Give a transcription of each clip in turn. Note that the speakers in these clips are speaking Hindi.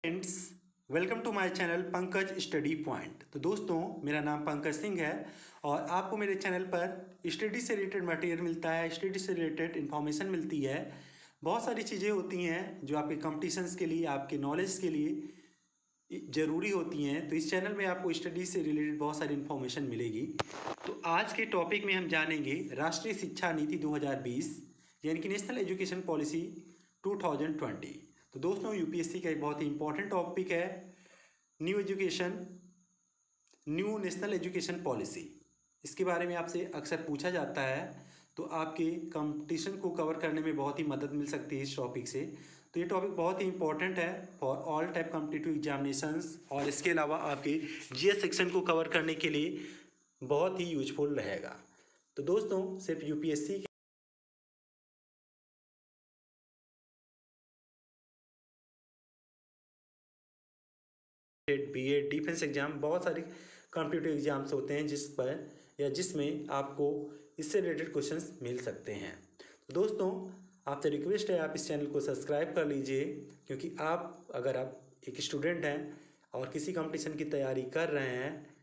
Friends, welcome to my channel Pankaj study point. तो दोस्तों, मेरा नाम पंकज सिंह है और आपको मेरे चैनल पर स्टडी से रिलेटेड मटेरियल मिलता है, स्टडी से रिलेटेड इन्फॉर्मेशन मिलती है। बहुत सारी चीज़ें होती हैं जो आपके कॉम्पिटिशन्स के लिए, आपके नॉलेज के लिए ज़रूरी होती हैं। तो इस चैनल में आपको स्टडी से रिलेटेड बहुत सारी इन्फॉर्मेशन मिलेगी। तो आज के टॉपिक में हम जानेंगे राष्ट्रीय शिक्षा नीति 2020 यानी कि नेशनल एजुकेशन पॉलिसी 2020। तो दोस्तों, यूपीएससी का एक बहुत ही इंपॉर्टेंट टॉपिक है न्यू नेशनल एजुकेशन पॉलिसी। इसके बारे में आपसे अक्सर पूछा जाता है, तो आपके कंपटीशन को कवर करने में बहुत ही मदद मिल सकती है इस टॉपिक से। तो ये टॉपिक बहुत ही इंपॉर्टेंट है for all type competitive examinations, और इसके अलावा आपके जीएस सेक्शन को कवर करने के लिए बहुत ही यूजफुल रहेगा। तो दोस्तों, सिर्फ यूपीएससी बीएड डिफेंस एग्जाम, बहुत सारे कॉम्पिटिटिव एग्जाम्स होते हैं जिसमें आपको इससे रिलेटेड क्वेश्चंस मिल सकते हैं। तो दोस्तों, आपसे रिक्वेस्ट है आप इस चैनल को सब्सक्राइब कर लीजिए, क्योंकि अगर आप एक स्टूडेंट हैं और किसी कंपटीशन की तैयारी कर रहे हैं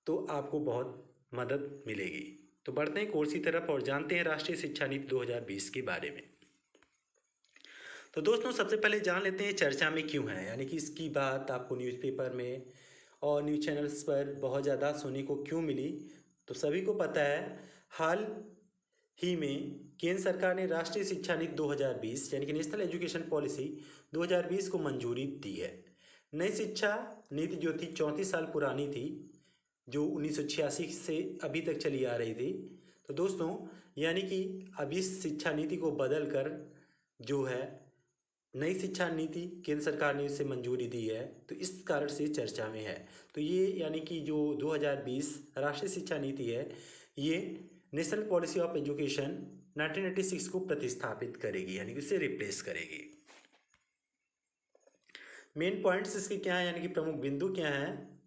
तो आपको बहुत मदद मिलेगी। तो बढ़ते हैं कोर्स की तरफ और जानते हैं राष्ट्रीय शिक्षा नीति 2020 के बारे में। तो दोस्तों, सबसे पहले जान लेते हैं चर्चा में क्यों है, यानी कि इसकी बात आपको न्यूज़पेपर में और न्यूज़ चैनल्स पर बहुत ज़्यादा सुनने को क्यों मिली। तो सभी को पता है, हाल ही में केंद्र सरकार ने राष्ट्रीय शिक्षा नीति 2020 यानी कि नेशनल एजुकेशन पॉलिसी 2020 को मंजूरी दी है। नई शिक्षा नीति जो थी 34 साल पुरानी थी, जो 1986 से अभी तक चली आ रही थी। तो दोस्तों, यानी कि अब इस शिक्षा नीति को बदल कर जो है नई शिक्षा नीति केंद्र सरकार ने इसे मंजूरी दी है, तो इस कारण से चर्चा में है। तो ये यानी कि जो 2020 राष्ट्रीय शिक्षा नीति है, ये नेशनल पॉलिसी ऑफ एजुकेशन 1986 को प्रतिस्थापित करेगी, यानी कि उसे रिप्लेस करेगी। मेन पॉइंट्स इसके क्या है, यानी कि प्रमुख बिंदु क्या हैं।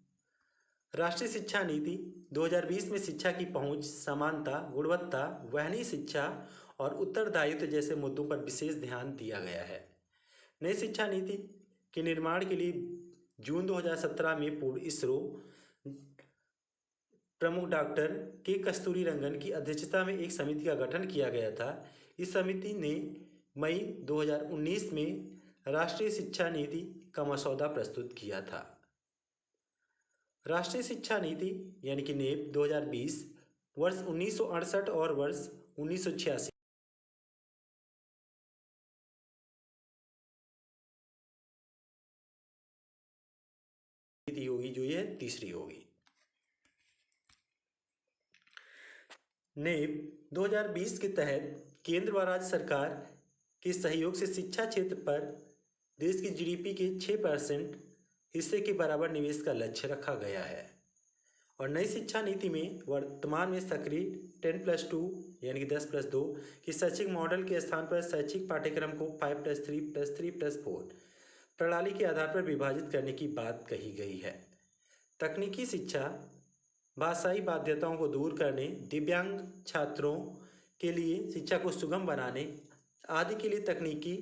राष्ट्रीय शिक्षा नीति 2020 में शिक्षा की पहुंच, समानता, गुणवत्ता, वहनीय शिक्षा और उत्तरदायित्व जैसे मुद्दों पर विशेष ध्यान दिया गया है। नई शिक्षा नीति के निर्माण के लिए जून 2017 में पूर्व इसरो प्रमुख डॉक्टर के कस्तूरी रंगन की अध्यक्षता में एक समिति का गठन किया गया था। इस समिति ने मई 2019 में राष्ट्रीय शिक्षा नीति का मसौदा प्रस्तुत किया था। राष्ट्रीय शिक्षा नीति यानी कि नेप 2020 वर्ष 1968 और वर्ष 1986 होगी, जो ये तीसरी होगी। नेप 2020 के तहत केंद्र व राज्य सरकार के सहयोग से शिक्षा क्षेत्र पर देश की जीडीपी के 6% हिस्से के बराबर निवेश का लक्ष्य रखा गया है। और नई शिक्षा नीति में वर्तमान में सक्रिय 10+2 यानी कि 10+2 की शैक्षिक मॉडल के स्थान पर शैक्षिक पाठ्यक्रम को 5+3+3+4 प्रणाली के आधार पर विभाजित करने की बात कही गई है। तकनीकी शिक्षा, भाषाई बाध्यताओं को दूर करने, दिव्यांग छात्रों के लिए शिक्षा को सुगम बनाने आदि के लिए तकनीकी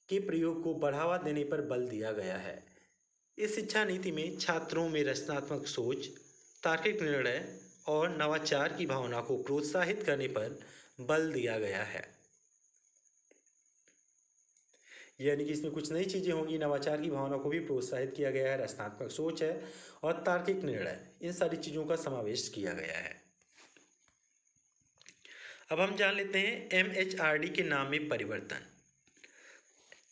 के प्रयोग को बढ़ावा देने पर बल दिया गया है। इस शिक्षा नीति में छात्रों में रचनात्मक सोच, तार्किक निर्णय और नवाचार की भावना को प्रोत्साहित करने पर बल दिया गया है। यानी कि इसमें कुछ नई चीज़ें होंगी, नवाचार की भावना को भी प्रोत्साहित किया गया है, रचनात्मक सोच है और तार्किक निर्णय, इन सारी चीज़ों का समावेश किया गया है। अब हम जान लेते हैं एमएचआरडी के नाम में परिवर्तन।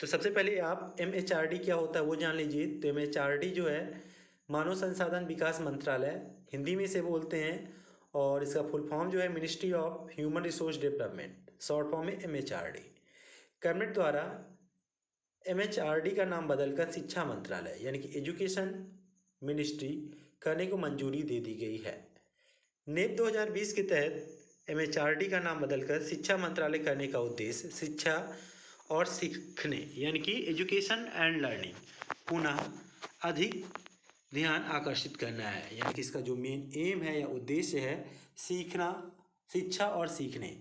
तो सबसे पहले आप एमएचआरडी क्या होता है वो जान लीजिए। तो एमएचआरडी जो है मानव संसाधन विकास मंत्रालय, हिंदी में से बोलते हैं, और इसका फुल फॉर्म जो है ministry of human resource development, short form में एमएचआरडी। कैबिनेट द्वारा एमएचआरडी का नाम बदलकर शिक्षा मंत्रालय यानी कि एजुकेशन मिनिस्ट्री करने को मंजूरी दे दी गई है। नेप 2020 के तहत एमएचआरडी का नाम बदलकर शिक्षा मंत्रालय करने का उद्देश्य शिक्षा और सीखने यानी कि एजुकेशन एंड लर्निंग पुनः अधिक ध्यान आकर्षित करना है। यानी कि इसका जो मेन एम है या उद्देश्य है, सीखना, शिक्षा और सीखने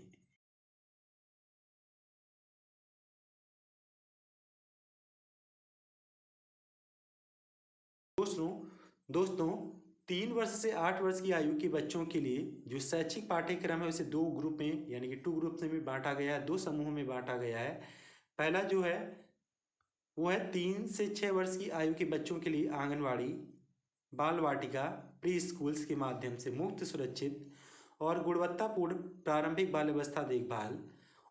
दोस्तों 3 वर्ष से 8 वर्ष की आयु के बच्चों के लिए जो शैक्षिक पाठ्यक्रम है उसे 2 ग्रुप में यानी कि 2 ग्रुप में बांटा गया है, 2 समूह में बांटा गया है। पहला जो है वो है 3 से 6 वर्ष की आयु के बच्चों के लिए आंगनवाड़ी, बाल वाटिका, प्री स्कूल्स के माध्यम से मुफ्त, सुरक्षित और गुणवत्तापूर्ण प्रारंभिक बाल्यावस्था देखभाल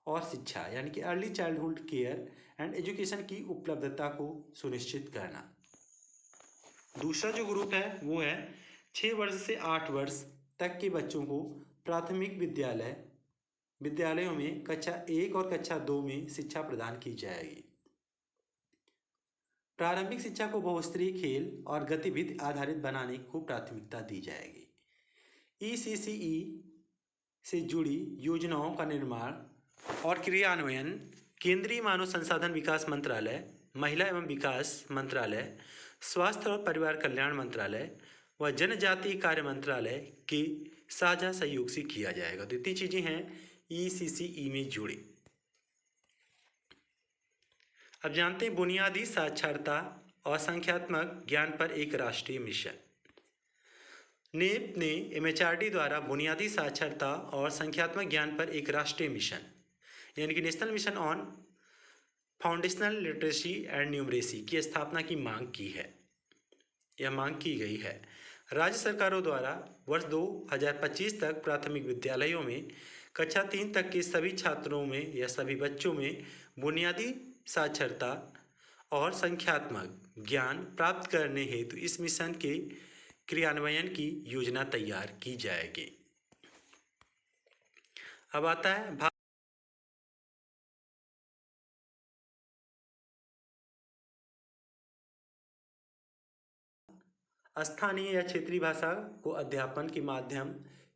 और शिक्षा यानी कि early childhood care and education की उपलब्धता को सुनिश्चित करना। दूसरा जो ग्रुप है वो है 6 वर्ष से 8 वर्ष तक के बच्चों को प्राथमिक विद्यालयों में कक्षा 1 और कक्षा 2 में शिक्षा प्रदान की जाएगी। प्रारंभिक शिक्षा को बहुस्तरीय खेल और गतिविधि आधारित बनाने को प्राथमिकता दी जाएगी। ECCE से जुड़ी योजनाओं का निर्माण और क्रियान्वयन केंद्रीय मानव संसाधन विकास मंत्रालय, महिला एवं विकास मंत्रालय, स्वास्थ्य और परिवार कल्याण मंत्रालय व जनजातीय कार्य मंत्रालय के साझा सहयोग से किया जाएगा। तो इतनी चीजें हैं ECCE में जुड़ी। अब जानते हैं बुनियादी साक्षरता और संख्यात्मक ज्ञान पर एक राष्ट्रीय मिशन। नेप ने MHRD द्वारा बुनियादी साक्षरता और संख्यात्मक ज्ञान पर एक राष्ट्रीय मिशन यानी कि national mission on foundational literacy and numeracy की स्थापना की मांग की है। यह मांग की गई है राज्य सरकारों द्वारा वर्ष 2025 तक प्राथमिक विद्यालयों में कक्षा 3 तक के सभी छात्रों में या सभी बच्चों में बुनियादी साक्षरता और संख्यात्मक ज्ञान प्राप्त करने हेतु इस मिशन के क्रियान्वयन की योजना तैयार की जाएगी। अब आता है स्थानीय या क्षेत्रीय भाषा को अध्यापन के माध्यम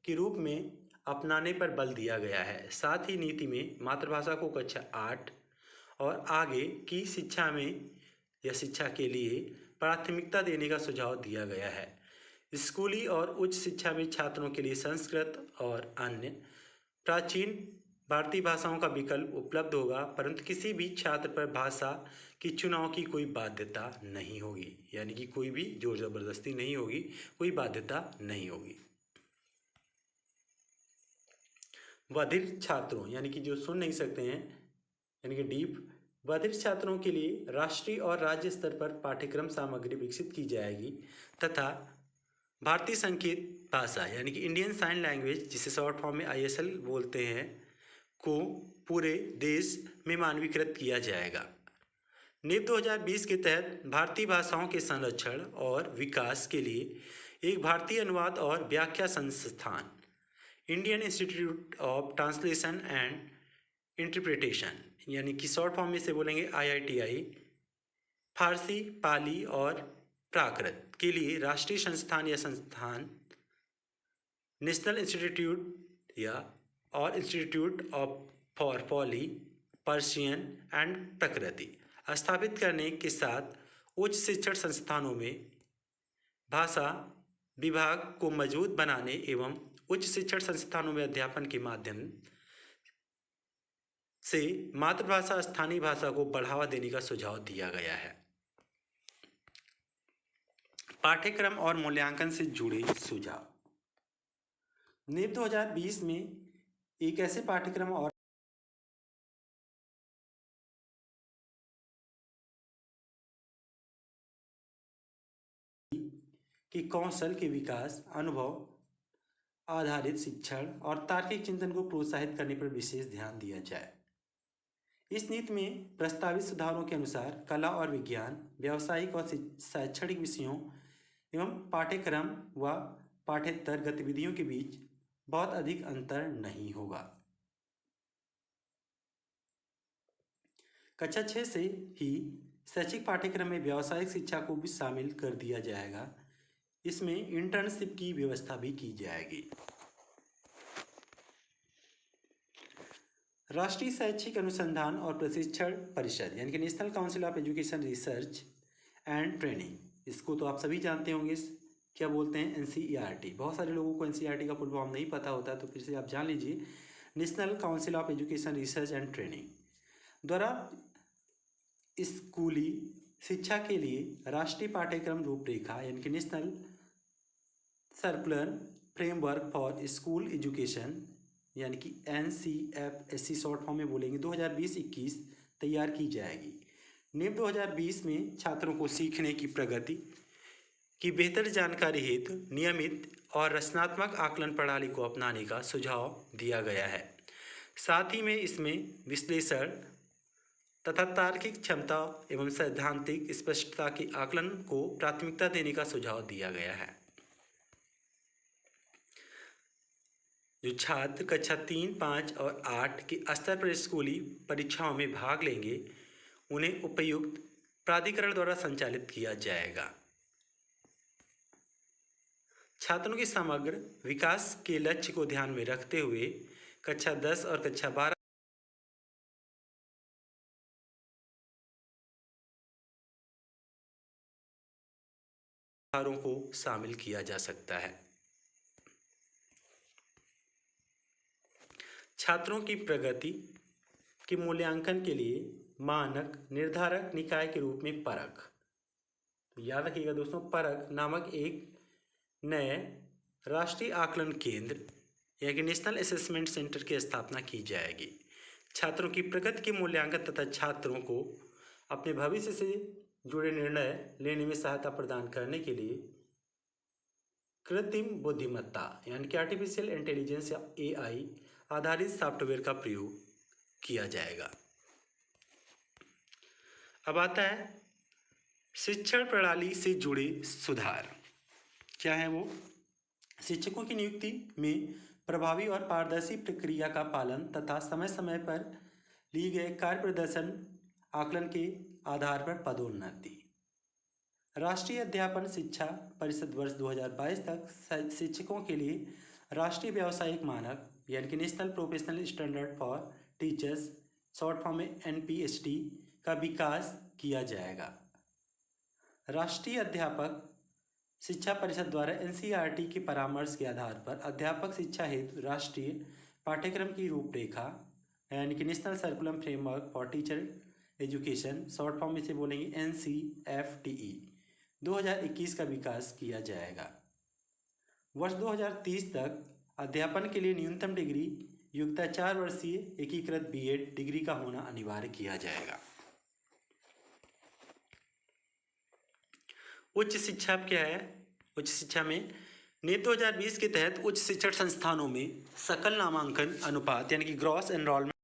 के रूप में अपनाने पर बल दिया गया है। साथ ही नीति में मातृभाषा को कक्षा 8 और आगे की शिक्षा में या शिक्षा के लिए प्राथमिकता देने का सुझाव दिया गया है। स्कूली और उच्च शिक्षा में छात्रों के लिए संस्कृत और अन्य प्राचीन भारतीय भाषाओं का विकल्प उपलब्ध होगा, परंतु किसी भी छात्र पर भाषा के चुनाव की कोई बाध्यता नहीं होगी, यानी कि कोई भी जोर जबरदस्ती नहीं होगी, कोई बाध्यता नहीं होगी। बधिर छात्रों यानी कि जो सुन नहीं सकते हैं यानी कि डीफ बधिर छात्रों के लिए राष्ट्रीय और राज्य स्तर पर पाठ्यक्रम सामग्री विकसित की जाएगी तथा भारतीय संकेत भाषा यानी कि इंडियन साइन लैंग्वेज जिसे शॉर्ट फॉर्म में ISL बोलते हैं को पूरे देश में मानवीकृत किया जाएगा। नीति 2020 के तहत भारतीय भाषाओं के संरक्षण और विकास के लिए एक भारतीय अनुवाद और व्याख्या संस्थान Indian institute of translation and interpretation यानी कि शॉर्ट फॉर्म में से बोलेंगे IITI फारसी, पाली और प्राकृत के लिए राष्ट्रीय संस्थान या संस्थान नेशनल इंस्टीट्यूट और institute of for Pali, Persian and प्रकृति स्थापित करने के साथ उच्च शिक्षण संस्थानों में भाषा विभाग को मजबूत बनाने एवं उच्च शिक्षण संस्थानों में अध्यापन के माध्यम से मातृभाषा स्थानीय भाषा को बढ़ावा देने का सुझाव दिया गया है। पाठ्यक्रम और मूल्यांकन से जुड़े सुझाव। नीति 2020 में एक ऐसे पाठ्यक्रम और कि कौशल के विकास, अनुभव आधारित शिक्षण और तार्किक चिंतन को प्रोत्साहित करने पर विशेष ध्यान दिया जाए। इस नीति में प्रस्तावित सुधारों के अनुसार कला और विज्ञान, व्यावसायिक और शैक्षणिक विषयों एवं पाठ्यक्रम व पाठ्येतर गतिविधियों के बीच बहुत अधिक अंतर नहीं होगा। कक्षा 6 से ही शैक्षिक पाठ्यक्रम में व्यावसायिक शिक्षा को भी शामिल कर दिया जाएगा। इसमें इंटर्नशिप की व्यवस्था भी की जाएगी। राष्ट्रीय शैक्षिक अनुसंधान और प्रशिक्षण परिषद यानी कि national council of education research and training, इसको तो आप सभी जानते होंगे, क्या बोलते हैं NCERT। बहुत सारे लोगों को NCERT का फुल फॉर्म नहीं पता होता, तो फिर से आप जान लीजिए। National council of education research and training द्वारा स्कूली शिक्षा के लिए राष्ट्रीय पाठ्यक्रम रूपरेखा यानी कि national circular framework for school education यानी कि NCFSE शॉर्ट फॉर्म में बोलेंगे 2020-21 तैयार की जाएगी। NIP 2020 में छात्रों को सीखने की प्रगति की बेहतर जानकारी हेतु नियमित और रचनात्मक आकलन प्रणाली को अपनाने का सुझाव दिया गया है। साथ ही में इसमें विश्लेषण तथा तार्किक क्षमता एवं सैद्धांतिक स्पष्टता के आकलन को प्राथमिकता देने का सुझाव दिया गया है। जो छात्र कक्षा 3, 5 और 8 के स्तर पर स्कूली परीक्षाओं में भाग लेंगे उन्हें उपयुक्त प्राधिकरण द्वारा संचालित किया जाएगा। छात्रों के समग्र विकास के लक्ष्य को ध्यान में रखते हुए कक्षा 10 और कक्षा 12 को शामिल किया जा सकता है। छात्रों की प्रगति के मूल्यांकन के लिए मानक निर्धारक निकाय के रूप में परख, तो याद रखिएगा दोस्तों, परख नामक एक नए राष्ट्रीय आकलन केंद्र यानी कि नेशनल असेसमेंट सेंटर की स्थापना की जाएगी। छात्रों की प्रगति के मूल्यांकन तथा छात्रों को अपने भविष्य से जुड़े निर्णय लेने में सहायता प्रदान करने के लिए कृत्रिम बुद्धिमत्ता यानी कि आर्टिफिशियल इंटेलिजेंस या AI आधारित सॉफ्टवेयर का प्रयोग किया जाएगा। अब आता है शिक्षण प्रणाली से जुड़े सुधार। क्या है वो? शिक्षकों की नियुक्ति में प्रभावी और पारदर्शी प्रक्रिया का पालन तथा समय समय पर लिए गए कार्य प्रदर्शन आकलन के आधार पर पदोन्नति। राष्ट्रीय अध्यापन शिक्षा परिषद वर्ष 2022 तक शिक्षकों के लिए राष्ट्रीय व्यावसायिक मानक यानी कि national professional standard for teachers short form में NPST का विकास किया जाएगा। राष्ट्रीय अध्यापक शिक्षा परिषद द्वारा NCERT के परामर्श के आधार पर अध्यापक शिक्षा हेतु राष्ट्रीय पाठ्यक्रम की रूपरेखा यानी कि national circular framework for teacher education short form में से बोलेंगे NCFTE 2021 का विकास किया जाएगा। वर्ष 2030 तक अध्यापन के लिए न्यूनतम डिग्री योग्यता 4 वर्षीय एकीकृत B.Ed डिग्री का होना अनिवार्य किया जाएगा। उच्च शिक्षा क्या है? उच्च शिक्षा में NIP 2020 के तहत उच्च शिक्षण संस्थानों में सकल नामांकन अनुपात यानी कि ग्रॉस एनरोलमेंट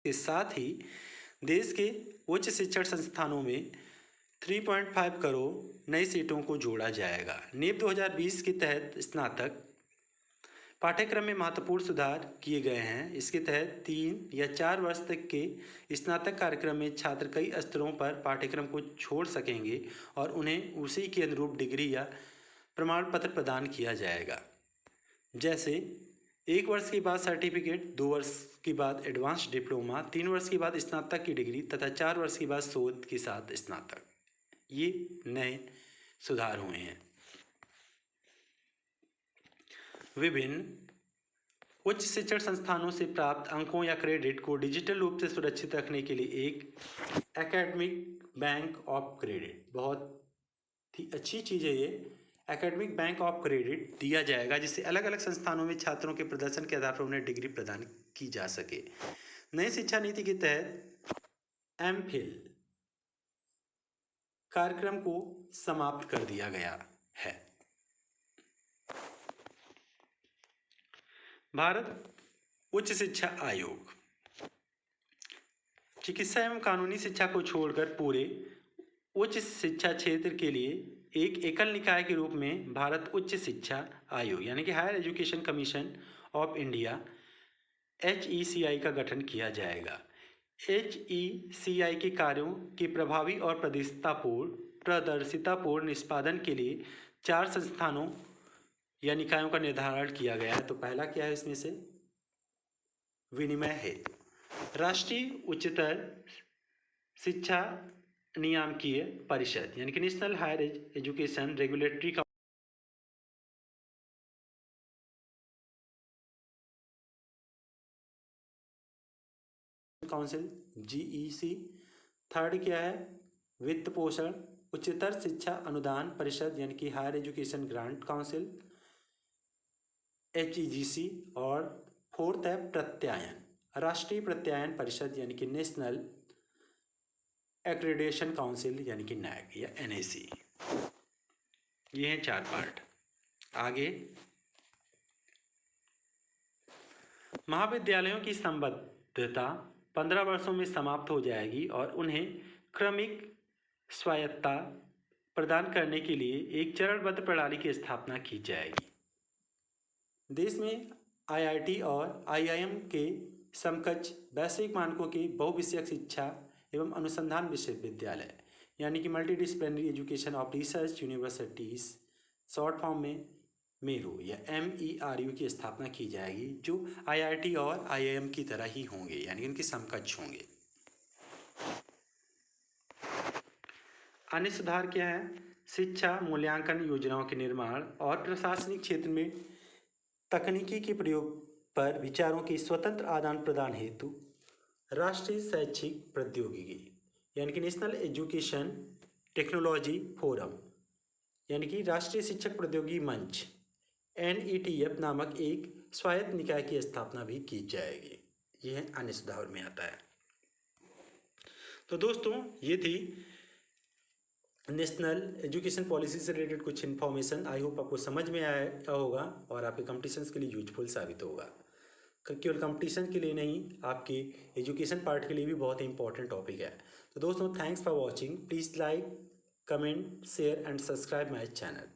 के साथ ही देश के उच्च शिक्षण संस्थानों में 3.5 करोड़ नई सीटों को जोड़ा जाएगा। NIP 2020 के तहत स्नातक पाठ्यक्रम में महत्वपूर्ण सुधार किए गए हैं। इसके तहत 3 या 4 वर्ष तक के स्नातक कार्यक्रम में छात्र कई स्तरों पर पाठ्यक्रम को छोड़ सकेंगे और उन्हें उसी के अनुरूप डिग्री या प्रमाण पत्र प्रदान किया जाएगा। जैसे 1 वर्ष के बाद सर्टिफिकेट, 2 वर्ष के बाद एडवांस डिप्लोमा, 3 वर्ष के बाद स्नातक की डिग्री तथा 4 वर्ष के बाद शोध के साथ स्नातक। ये नए सुधार हुए हैं। विभिन्न उच्च शिक्षण संस्थानों से प्राप्त अंकों या क्रेडिट को डिजिटल रूप से सुरक्षित रखने के लिए एक एकेडमिक बैंक ऑफ क्रेडिट, बहुत ही अच्छी चीज़ है ये, एकेडमिक बैंक ऑफ क्रेडिट दिया जाएगा, जिससे अलग अलग संस्थानों में छात्रों के प्रदर्शन के आधार पर उन्हें डिग्री प्रदान की जा सके। नई शिक्षा नीति के तहत MPhil कार्यक्रम को समाप्त कर दिया गया है। भारत उच्च शिक्षा आयोग चिकित्सा एवं कानूनी शिक्षा को छोड़कर पूरे उच्च शिक्षा क्षेत्र के लिए एक एकल निकाय के रूप में भारत उच्च शिक्षा आयोग यानी कि higher education commission of India HECI का गठन किया जाएगा। HECI के कार्यों के प्रभावी और प्रदर्शितापूर्ण निष्पादन के लिए 4 संस्थानों या निकायों का निर्धारण किया गया है। तो पहला क्या है इसमें से? विनिमय हेतु राष्ट्रीय उच्चतर शिक्षा नियामकीय परिषद यानी कि national higher education regulatory council GEC। Third क्या है, वित्त पोषण उच्चतर शिक्षा अनुदान परिषद यानी कि higher education grant council HEGC। और फोर्थ है प्रत्यायन, राष्ट्रीय प्रत्यायन परिषद यानी कि नेशनल एक्रेडिटेशन काउंसिल यानी कि NAC या NAC। ये हैं 4 पार्ट। आगे, महाविद्यालयों की संबद्धता 15 वर्षों में समाप्त हो जाएगी और उन्हें क्रमिक स्वायत्तता प्रदान करने के लिए एक चरणबद्ध प्रणाली की स्थापना की जाएगी। देश में IIT और IIM के समकक्ष वैश्विक मानकों के बहुविषयक शिक्षा एवं अनुसंधान विश्वविद्यालय यानी कि multidisciplinary education of research universities short form में MERU या MERU की स्थापना की जाएगी, जो IIT और IIM की तरह ही होंगे यानी इनके समकक्ष होंगे। अन्य सुधार क्या है, शिक्षा मूल्यांकन योजनाओं के निर्माण और प्रशासनिक क्षेत्र में तकनीकी के प्रयोग पर विचारों की स्वतंत्र आदान प्रदान हेतु राष्ट्रीय शैक्षिक प्रौद्योगिकी यानी कि नेशनल एजुकेशन टेक्नोलॉजी फोरम यानी कि राष्ट्रीय शिक्षक प्रौद्योगिकी मंच NETF नामक एक स्वायत्त निकाय की स्थापना भी की जाएगी। यह अन्य सुधार में आता है। तो दोस्तों, ये थी नेशनल एजुकेशन पॉलिसी से रिलेटेड कुछ इन्फॉर्मेशन। आई होप आपको समझ में आया होगा और आपके कंपटीशंस के लिए यूजफुल साबित होगा। केवल कंपटीशन के लिए नहीं, आपके एजुकेशन पार्ट के लिए भी बहुत ही इंपॉर्टेंट टॉपिक है। तो दोस्तों, thanks for watching. Please like, comment, share and subscribe my channel.